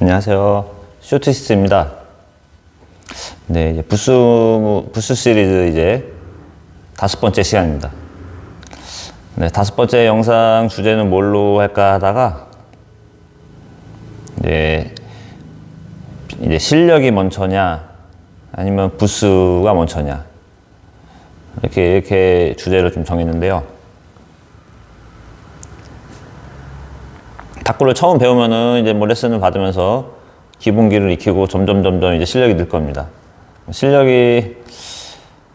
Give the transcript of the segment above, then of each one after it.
안녕하세요. 쇼트시스입니다. 네, 이제 부스 시리즈 이제 5번째 시간입니다. 네, 5번째 영상 주제는 뭘로 할까 하다가 이제 실력이 먼저냐 아니면 부스가 먼저냐 이렇게 주제를 좀 정했는데요. 탁구를 처음 배우면은 이제 뭐 레슨을 받으면서 기본기를 익히고 점점 이제 실력이 늘 겁니다. 실력이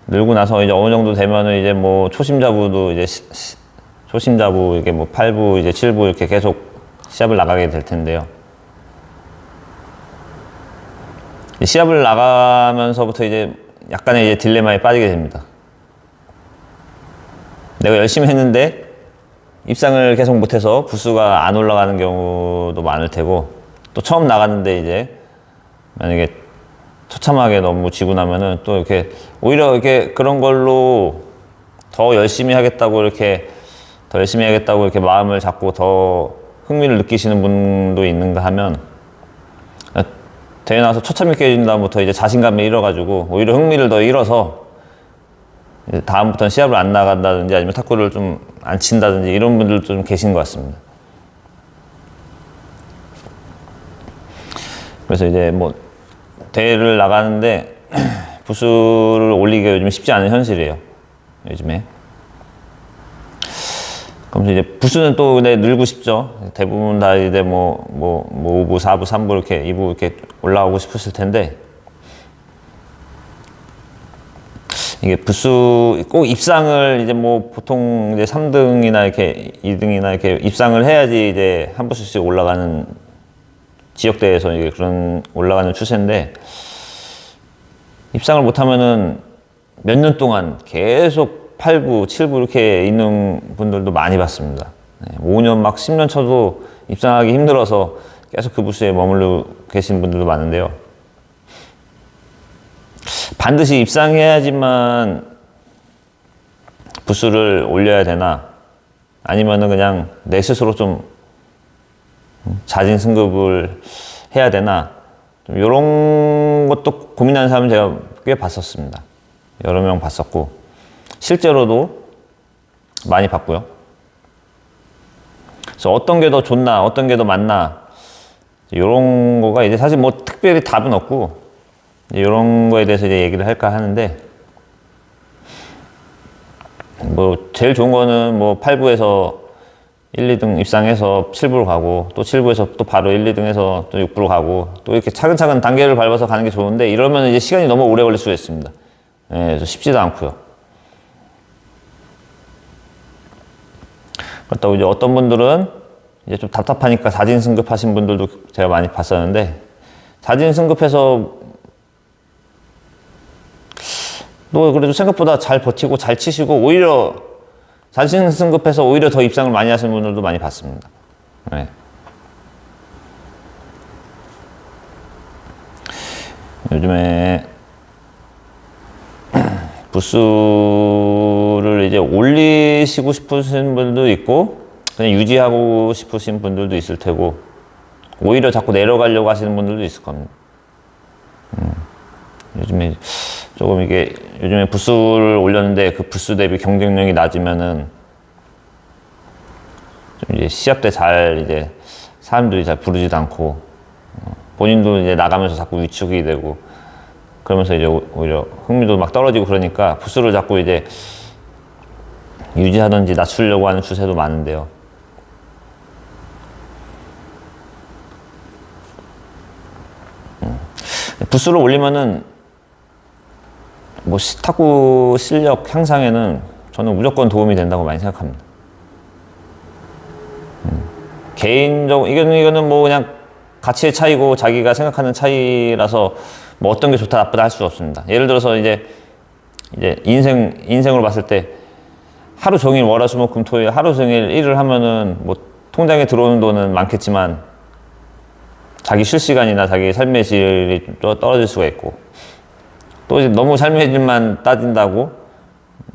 늘고 나서 이제 어느 정도 되면은 이제 뭐 초심자부도 이제 초심자부 이게 뭐 8부 이제 7부 이렇게 계속 시합을 나가게 될 텐데요. 시합을 나가면서부터 이제 약간의 이제 딜레마에 빠지게 됩니다. 내가 열심히 했는데 입상을 계속 못해서 부스가 안 올라가는 경우도 많을 테고, 또 처음 나갔는데 이제 만약에 처참하게 너무 지고 나면은 또 이렇게 오히려 이렇게 그런 걸로 더 열심히 하겠다고 이렇게 마음을 잡고 더 흥미를 느끼시는 분도 있는가 하면, 대회 나와서 처참히 깨진 다음부터 이제 자신감을 잃어가지고 오히려 흥미를 더 잃어서 다음부터는 시합을 안 나간다든지 아니면 탁구를 좀 안 친다든지 이런 분들도 좀 계신 것 같습니다. 그래서 이제 뭐 대회를 나가는데 부스를 올리기가 요즘 쉽지 않은 현실이에요, 요즘에. 그럼 이제 부스는 또 근데 늘고 싶죠. 대부분 다 이제 뭐 5부, 4부, 3부 이렇게 2부 이렇게 올라오고 싶으실 텐데, 이게 부스 꼭 입상을 이제 뭐 보통 이제 3등이나 이렇게 2등이나 이렇게 입상을 해야지 이제 한 부스씩 올라가는 지역대회에서 이게 그런 올라가는 추세인데, 입상을 못하면은 몇 년 동안 계속 8부, 7부 이렇게 있는 분들도 많이 봤습니다. 5년 막 10년 쳐도 입상하기 힘들어서 계속 그 부스에 머물러 계신 분들도 많은데요. 반드시 입상해야지만 부스를 올려야 되나, 아니면은 그냥 내 스스로 좀 자진 승급을 해야 되나, 좀 이런 것도 고민하는 사람은 제가 꽤 봤었습니다. 여러 명 봤었고 실제로도 많이 봤고요. 그래서 어떤 게 더 좋나, 어떤 게 더 맞나, 이런 거가 이제 사실 뭐 특별히 답은 없고, 이런 거에 대해서 이제 얘기를 할까 하는데, 뭐 제일 좋은 거는 뭐 8부에서 1, 2등 입상해서 7부로 가고, 또 7부에서 또 바로 1, 2등해서 또 6부로 가고, 또 이렇게 차근차근 단계를 밟아서 가는 게 좋은데, 이러면 이제 시간이 너무 오래 걸릴 수가 있습니다. 그래서 쉽지도 않고요. 그렇다고 이제 어떤 분들은 이제 좀 답답하니까 자진 승급하신 분들도 제가 많이 봤었는데, 자진 승급해서 또 그래도 생각보다 잘 버티고 잘 치시고, 오히려 자신 승급해서 오히려 더 입상을 많이 하시는 분들도 많이 봤습니다. 네. 요즘에 부스를 이제 올리시고 싶으신 분도 있고, 그냥 유지하고 싶으신 분들도 있을 테고, 오히려 자꾸 내려가려고 하시는 분들도 있을 겁니다. 요즘에 조금 이게 요즘에 부스를 올렸는데 그 부스 대비 경쟁력이 낮으면은 좀 이제 시합 때 잘 이제 사람들이 잘 부르지도 않고, 본인도 이제 나가면서 자꾸 위축이 되고, 그러면서 이제 오히려 흥미도 막 떨어지고, 그러니까 부스를 자꾸 이제 유지하든지 낮추려고 하는 추세도 많은데요. 부스를 올리면은 뭐 탁구 실력 향상에는 저는 무조건 도움이 된다고 많이 생각합니다. 개인적으로 이거는 뭐 그냥 가치의 차이고 자기가 생각하는 차이라서 뭐 어떤 게 좋다 나쁘다 할 수 없습니다. 예를 들어서 이제 인생으로 봤을 때 하루 종일 월화수목금토일 하루 종일 일을 하면은 뭐 통장에 들어오는 돈은 많겠지만 자기 쉴 시간이나 자기 삶의 질이 좀 떨어질 수가 있고, 또 이제 너무 삶의 질만 따진다고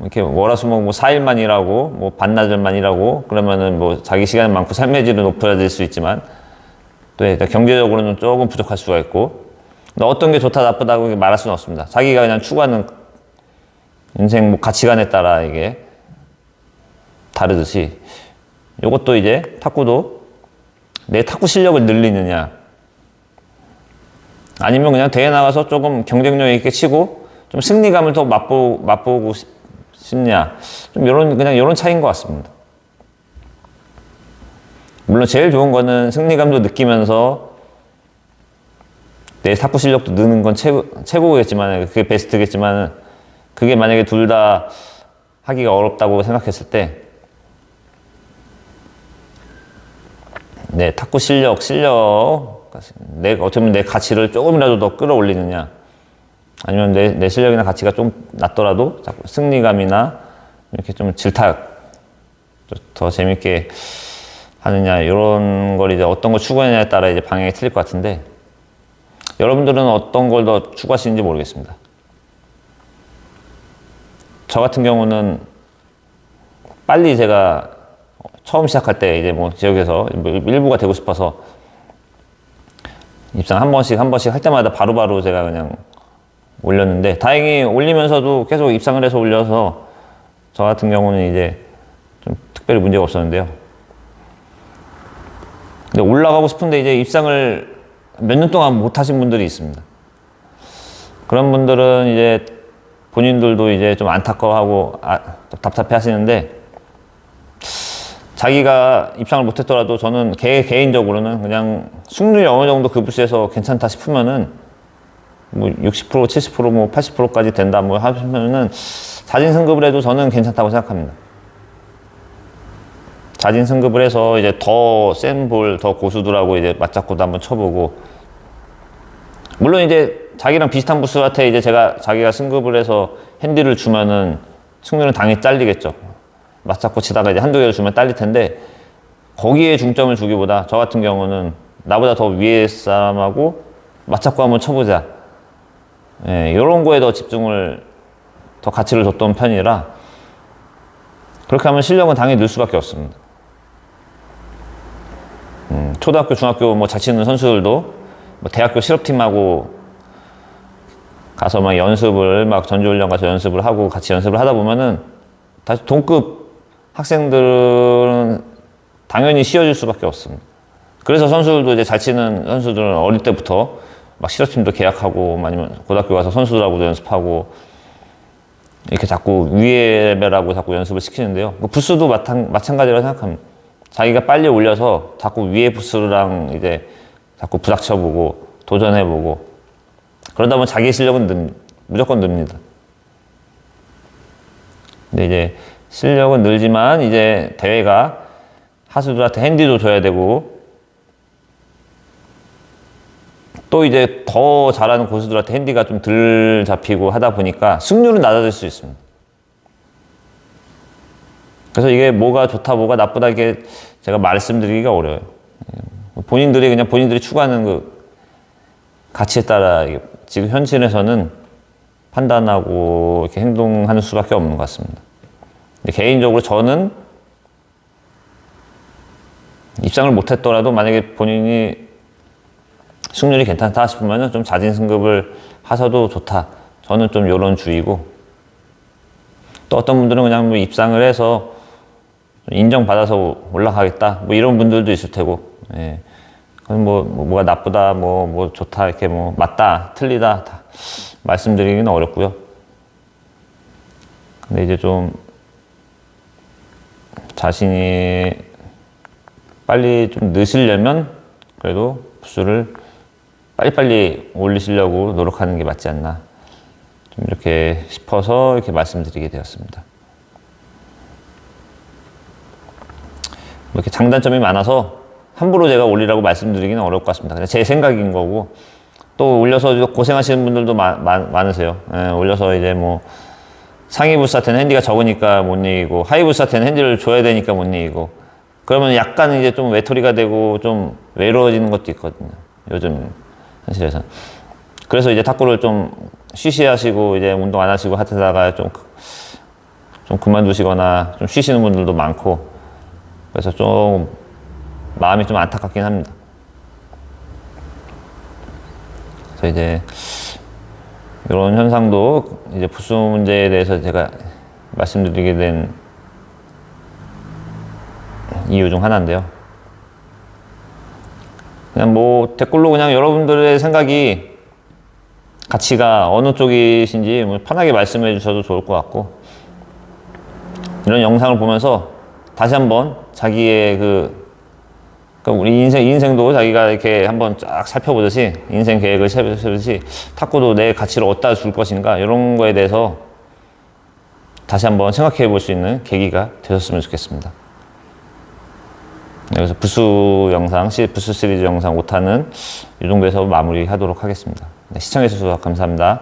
이렇게 월화수목 뭐 4일만 일하고 뭐 반나절만 일하고 그러면은 뭐 자기 시간은 많고 삶의 질은 높아질 수 있지만, 또 일단 경제적으로는 조금 부족할 수가 있고, 근데 어떤 게 좋다 나쁘다고 말할 수는 없습니다. 자기가 그냥 추구하는 인생 뭐 가치관에 따라 이게 다르듯이, 이것도 이제 탁구도 내 탁구 실력을 늘리느냐, 아니면 그냥 대회 나가서 조금 경쟁력 있게 치고 좀 승리감을 더 맛보고 싶냐, 좀 이런 차이인 것 같습니다. 물론 제일 좋은 거는 승리감도 느끼면서 내 탁구 실력도 느는 건 최고겠지만, 그게 베스트겠지만, 그게 만약에 둘 다 하기가 어렵다고 생각했을 때, 내 탁구 실력, 어떻게 보면 내 가치를 조금이라도 더 끌어올리느냐, 아니면 내 실력이나 가치가 좀 낮더라도 자꾸 승리감이나 이렇게 좀 질탁, 더 재밌게 하느냐, 이런 걸 이제 어떤 걸 추구하느냐에 따라 이제 방향이 틀릴 것 같은데, 여러분들은 어떤 걸 더 추구하시는지 모르겠습니다. 저 같은 경우는 빨리 제가 처음 시작할 때 이제 뭐 지역에서 일부가 되고 싶어서 입상 한 번씩 할 때마다 바로바로 제가 그냥 올렸는데, 다행히 올리면서도 계속 입상을 해서 올려서 저 같은 경우는 이제 좀 특별히 문제가 없었는데요. 근데 올라가고 싶은데 이제 입상을 몇 년 동안 못 하신 분들이 있습니다. 그런 분들은 이제 본인들도 이제 좀 안타까워하고 답답해 하시는데, 자기가 입상을 못했더라도 저는 개인적으로는 그냥 승률이 어느 정도 그 부스에서 괜찮다 싶으면은 뭐 60%, 70%, 뭐 80%까지 된다 뭐 하면은 자진 승급을 해도 저는 괜찮다고 생각합니다. 자진 승급을 해서 이제 더 센 볼, 더 고수들하고 이제 맞잡고도 한번 쳐보고, 물론 이제 자기랑 비슷한 부스한테 이제 자기가 승급을 해서 핸디를 주면은 승률은 당연히 잘리겠죠. 맞잡고 치다가 이제 한두 개를 주면 딸릴 텐데, 거기에 중점을 주기보다 저 같은 경우는 나보다 더 위에 사람하고 맞잡고 한번 쳐보자, 이런 거에 더 가치를 줬던 편이라, 그렇게 하면 실력은 당연히 늘 수밖에 없습니다. 초등학교, 중학교 뭐 잘 치는 선수들도 뭐 대학교 실업팀하고 가서 막 전지훈련 가서 연습을 하고 같이 연습을 하다 보면은 다시 동급 학생들은 당연히 쉬워질 수밖에 없습니다. 그래서 선수들도 이제 잘 치는 선수들은 어릴 때부터 막 실업팀도 계약하고, 아니면 고등학교 가서 선수들하고도 연습하고, 이렇게 자꾸 위에 레벨하고 자꾸 연습을 시키는데요. 부스도 마찬가지라고 생각합니다. 자기가 빨리 올려서 자꾸 위에 부스랑 이제 자꾸 부닥쳐보고 도전해보고, 그러다 보면 자기 실력은 무조건 늡니다. 근데 이제 실력은 늘지만 이제 대회가 하수들한테 핸디도 줘야 되고, 또 이제 더 잘하는 고수들한테 핸디가 좀 덜 잡히고 하다 보니까 승률은 낮아질 수 있습니다. 그래서 이게 뭐가 좋다 뭐가 나쁘다 이게 제가 말씀드리기가 어려워요. 본인들이 추구하는 그 가치에 따라 지금 현실에서는 판단하고 이렇게 행동하는 수밖에 없는 것 같습니다. 근데 개인적으로 저는 입상을 못했더라도 만약에 본인이 승률이 괜찮다 싶으면 좀 자진 승급을 하셔도 좋다. 저는 좀 이런 주의고, 또 어떤 분들은 그냥 뭐 입상을 해서 인정받아서 올라가겠다 뭐 이런 분들도 있을 테고, 그건 뭐가 나쁘다 뭐 좋다 이렇게 뭐 맞다 틀리다 다 말씀드리기는 어렵고요. 근데 이제 좀 자신이 빨리 좀 느시려면 그래도 부스를 빨리빨리 올리시려고 노력하는 게 맞지 않나, 좀 이렇게 싶어서 이렇게 말씀드리게 되었습니다. 이렇게 장단점이 많아서 함부로 제가 올리라고 말씀드리기는 어려울 것 같습니다. 그냥 제 생각인 거고, 또 올려서 고생하시는 분들도 많으세요. 올려서 이제 뭐 상위 부스한테는 핸디가 적으니까 못 이기고, 하위 부스한테는 핸디를 줘야 되니까 못 이기고, 그러면 약간 이제 좀 외톨이가 되고 좀 외로워지는 것도 있거든요, 요즘 현실에서. 그래서 이제 탁구를 좀 쉬쉬하시고 이제 운동 안 하시고 하다가 좀 그만두시거나 좀 쉬시는 분들도 많고, 그래서 좀 마음이 좀 안타깝긴 합니다. 그래서 이제 이런 현상도 이제 부수 문제에 대해서 제가 말씀드리게 된 이유 중 하나인데요. 그냥 뭐 댓글로 그냥 여러분들의 생각이 가치가 어느 쪽이신지 뭐 편하게 말씀해 주셔도 좋을 것 같고, 이런 영상을 보면서 다시 한번 자기의 그러니까 우리 인생도 자기가 이렇게 한번 쫙 살펴보듯이, 인생 계획을 세우듯이 탁구도 내 가치를 어디다 줄 것인가, 이런 거에 대해서 다시 한번 생각해 볼 수 있는 계기가 되셨으면 좋겠습니다. 그래서 부수 영상, 부수 시리즈 영상 5탄은 이 정도에서 마무리하도록 하겠습니다. 네, 시청해 주셔서 감사합니다.